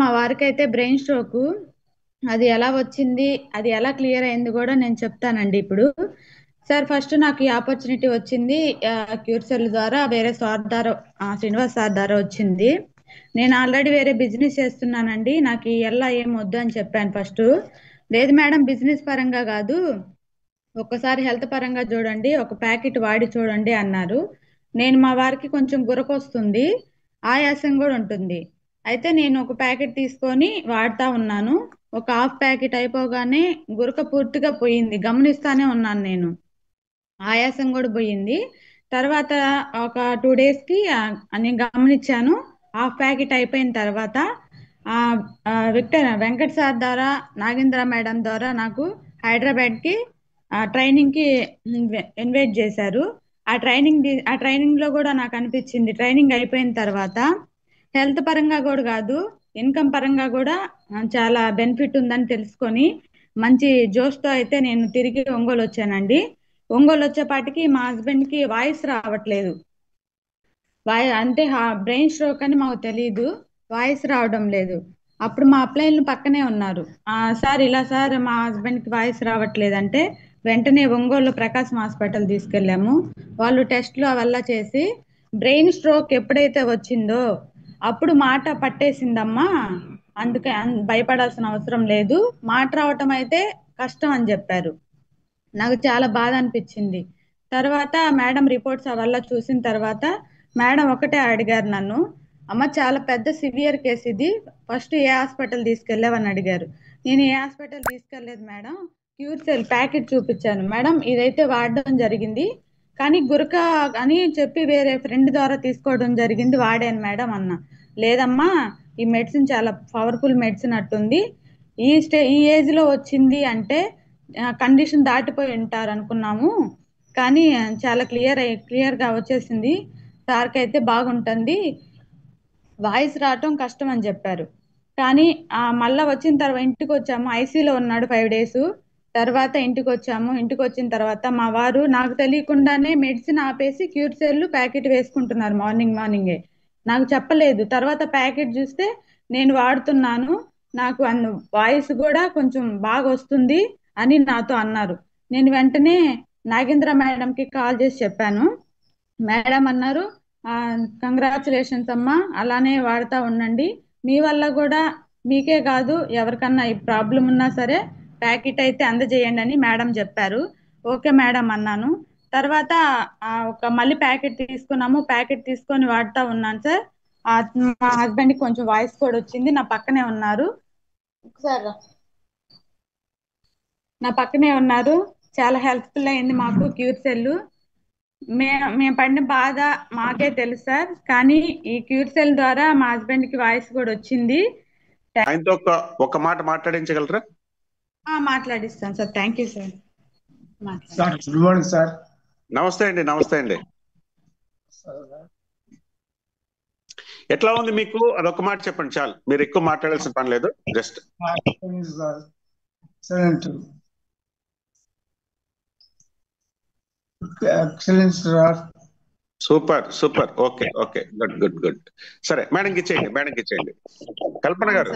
మా వారికైతే brain stroke. అది ఎలా వచ్చింది, అది ఎలా క్లియర్ అయింది కూడా నేను చెప్తానండి ఇప్పుడు. సార్ ఫస్ట్ నాకు ఈ ఆపర్చునిటీ వచ్చింది క్యూర్సెల్ ద్వారా, వేరే సార్ ద్వారా, శ్రీనివాస్ సార్ ద్వారా వచ్చింది. నేను ఆల్రెడీ వేరే బిజినెస్ చేస్తున్నానండి, నాకు ఈ ఎలా ఏం వద్దు అని చెప్పాను ఫస్ట్. లేదు మేడం బిజినెస్ పరంగా కాదు, ఒక్కసారి హెల్త్ పరంగా చూడండి, ఒక ప్యాకెట్ వాడి చూడండి అన్నారు. నేను మా వారికి కొంచెం గురకొస్తుంది, ఆయాసం కూడా ఉంటుంది. అయితే నేను ఒక ప్యాకెట్ తీసుకొని వాడుతా ఉన్నాను. ఒక హాఫ్ ప్యాకెట్ అయిపోగానే గురక పూర్తిగా పోయింది, గమనిస్తానే ఉన్నాను నేను. ఆయాసం కూడా పోయింది. తర్వాత ఒక 2 డేస్కి నేను గమనించాను. హాఫ్ ప్యాకెట్ అయిపోయిన తర్వాత ఆ, వెంకట్ సార్ ద్వారా, నాగేంద్ర మేడం ద్వారా నాకు హైదరాబాద్కి ట్రైనింగ్కి ఇన్వైట్ చేశారు. ఆ ట్రైనింగ్లో కూడా నాకు అనిపించింది, ట్రైనింగ్ అయిపోయిన తర్వాత హెల్త్ పరంగా కూడా కాదు, ఇన్కమ్ పరంగా కూడా చాలా బెనిఫిట్ ఉందని తెలుసుకొని మంచి జోష్తో అయితే నేను తిరిగి ఒంగోలు వచ్చానండి. ఒంగోలు వచ్చేపాటికి మా హస్బెండ్కి వాయిస్ రావట్లేదు. అంటే బ్రెయిన్ స్ట్రోక్ అని మాకు తెలియదు, వాయిస్ రావడం లేదు. అప్పుడు మా అప్లైన్లు పక్కనే ఉన్నారు. సార్ ఇలా సార్ మా హస్బెండ్కి వాయిస్ రావట్లేదంటే వెంటనే ఒంగోలు ప్రకాశం హాస్పిటల్ తీసుకెళ్ళాము. వాళ్ళు టెస్ట్లు అవల్లా చేసి బ్రెయిన్ స్ట్రోక్ ఎప్పుడైతే వచ్చిందో అప్పుడు మాట పట్టేసిందమ్మా, అందుకే భయపడాల్సిన అవసరం లేదు, మాట రావటం అయితే కష్టం అని చెప్పారు. నాకు చాలా బాధ అనిపించింది. తర్వాత మేడం రిపోర్ట్స్ అవల్లా చూసిన తర్వాత మేడం ఒకటే అడిగారు నన్ను, అమ్మ చాలా పెద్ద సివియర్ కేసు ఇది, ఫస్ట్ ఏ హాస్పిటల్ తీసుకెళ్ళావని అడిగారు. నేను ఏ హాస్పిటల్ తీసుకెళ్ళలేదు మేడం, క్యూర్సెల్ ప్యాకెట్ చూపించాను మేడం, ఇదైతే వాడడం జరిగింది, కానీ గురక అని చెప్పి వేరే ఫ్రెండ్ ద్వారా తీసుకోవడం జరిగింది, వాడాను మేడం అన్న. లేదమ్మా, ఈ మెడిసిన్ చాలా పవర్ఫుల్ మెడిసిన్ అట్టుంది, ఈ ఏజ్లో వచ్చింది అంటే కండిషన్ దాటిపోయి ఉంటారు అనుకున్నాము, కానీ చాలా క్లియర్గా వచ్చేసింది, సార్కి అయితే బాగుంటుంది, వాయిస్ రావటం కష్టం అని చెప్పారు. కానీ మళ్ళీ వచ్చిన తర్వాత ఇంటికి వచ్చాము, ఐసీలో ఉన్నాడు 5 డేస్. తర్వాత ఇంటికి వచ్చాము, ఇంటికి వచ్చిన తర్వాత మా వారు నాకు తెలియకుండానే మెడిసిన్ ఆపేసి క్యూర్సెల్ ప్యాకెట్ వేసుకుంటున్నారు మార్నింగే, నాకు చెప్పలేదు. తర్వాత ప్యాకెట్ చూస్తే నేను వాడుతున్నాను, నాకు వాయిస్ కూడా కొంచెం బాగా వస్తుంది అని నాతో అన్నారు. నేను వెంటనే నాగేంద్ర మేడంకి కాల్ చేసి చెప్పాను. మేడం అన్నారు, కంగ్రాచులేషన్స్ అమ్మా, అలానే వాడుతూ ఉండండి, మీ వల్ల కూడా మీకే కాదు ఎవరికన్నా ఈ ప్రాబ్లం ఉన్నా సరే ప్యాకెట్ అయితే అందజేయండి అని మేడం చెప్పారు. ఓకే మేడం అన్నాను. తర్వాత మళ్ళీ ప్యాకెట్ తీసుకున్నాము, ప్యాకెట్ తీసుకొని వాడుతూ ఉన్నాను సార్. మా హస్బెండ్కి కొంచెం వాయిస్ కూడా వచ్చింది, నా పక్కనే ఉన్నారు, చాలా హెల్ప్ఫుల్ అయింది మాకు క్యూర్సెల్. మేము పడిన బాధ మాకే తెలుసు సార్, కానీ ఈ క్యూర్సెల్ ద్వారా మా హస్బెండ్కి వాయిస్ కూడా వచ్చింది. ఆయనతో ఒక మాట మాట్లాడించగలరా? మాట్లాడిస్తాను sir. Thank you sir. Good morning sir. నమస్తే అండి. నమస్తే అండి. ఎట్లా ఉంది మీకు? అదొక మాట చెప్పండి చాలు, మీరు ఎక్కువ మాట్లాడాల్సిన పని లేదు, just super super. Okay okay, good good good. సరే మేడంకి ఇచ్చేయండి, మేడంకి ఇచ్చేయండి. కల్పన గారు